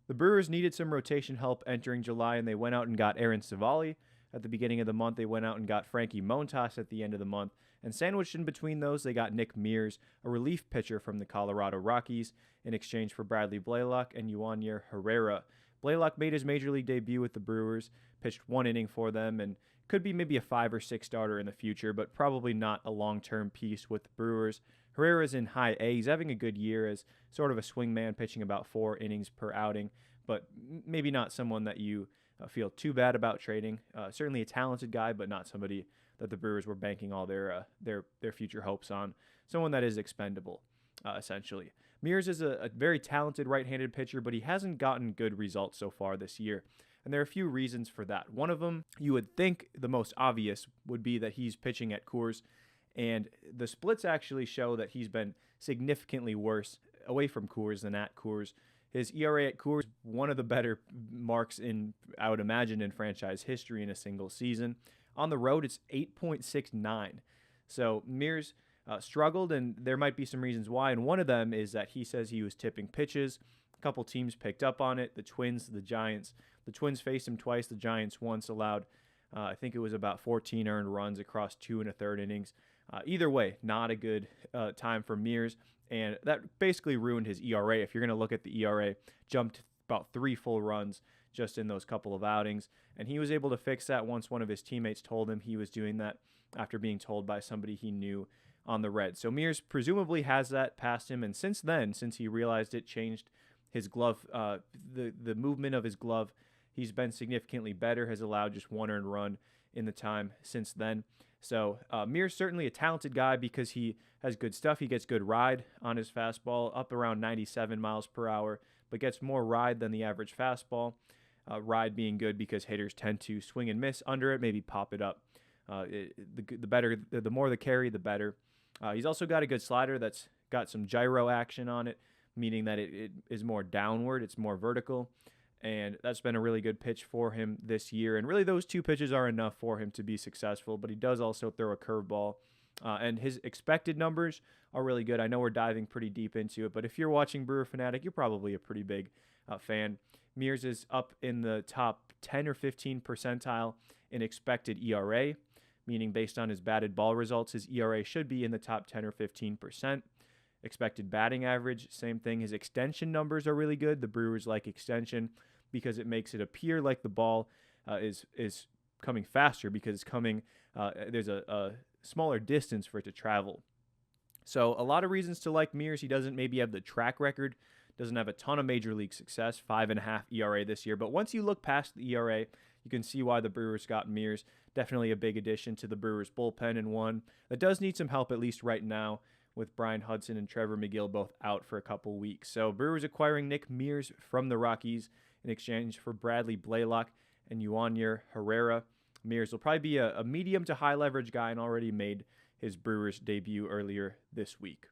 The Brewers needed some rotation help entering July, and they went out and got Aaron Savali. At the beginning of the month, they went out and got Frankie Montas at the end of the month. And sandwiched in between those, they got Nick Mears, a relief pitcher from the Colorado Rockies, in exchange for Bradley Blaylock and Yuanier Herrera. Blaylock made his major league debut with the Brewers, pitched 1 inning for them, and could be maybe a 5 or 6 starter in the future, but probably not a long-term piece with the Brewers. Herrera's in high A. He's having a good year as sort of a swingman, pitching about 4 innings per outing, but maybe not someone that you feel too bad about trading. Certainly a talented guy, but not somebody that the Brewers were banking all their future hopes on. Someone that is expendable, essentially. Mears is a very talented right-handed pitcher, but he hasn't gotten good results so far this year. And there are a few reasons for that. One of them, you would think the most obvious, would be that he's pitching at Coors. And the splits actually show that he's been significantly worse away from Coors than at Coors. His ERA at Coors, one of the better marks I would imagine, in franchise history in a single season. On the road, it's 8.69. So Mears struggled, and there might be some reasons why. And one of them is that he says he was tipping pitches. A couple teams picked up on it, the Twins, the Giants. The Twins faced him twice. The Giants once allowed, I think it was about 14 earned runs across 2 1/3 innings. Either way, not a good time for Mears, and that basically ruined his ERA. If you're going to look at the ERA, jumped about 3 full runs just in those couple of outings, and he was able to fix that once one of his teammates told him he was doing that after being told by somebody he knew on the Reds. So Mears presumably has that past him, and since then, since he realized it, changed his glove, the movement of his glove, he's been significantly better, has allowed just 1 earned run in the time since then. So Mears certainly a talented guy because he has good stuff. He gets good ride on his fastball, up around 97 miles per hour, but gets more ride than the average fastball. Ride being good because hitters tend to swing and miss under it, maybe pop it up. The more the carry, the better. He's also got a good slider that's got some gyro action on it, meaning that it is more downward, it's more vertical. And that's been a really good pitch for him this year. And really those 2 pitches are enough for him to be successful, but he does also throw a curveball. And his expected numbers are really good. I know we're diving pretty deep into it, but if you're watching Brewer Fanatic, you're probably a pretty big fan. Mears is up in the top 10 or 15 percentile in expected ERA, meaning based on his batted ball results, his ERA should be in the top 10 or 15%. Expected batting average, same thing. His extension numbers are really good. The Brewers like extension because it makes it appear like the ball is coming faster because it's coming. There's a smaller distance for it to travel. So a lot of reasons to like Mears. He doesn't maybe have the track record, doesn't have a ton of major league success, 5.5 ERA this year. But once you look past the ERA, you can see why the Brewers got Mears. Definitely a big addition to the Brewers bullpen, and one that does need some help at least right now, with Brian Hudson and Trevor McGill both out for a couple weeks. So Brewers acquiring Nick Mears from the Rockies in exchange for Bradley Blaylock and Yuanier Herrera. Mears will probably be a medium to high leverage guy and already made his Brewers debut earlier this week.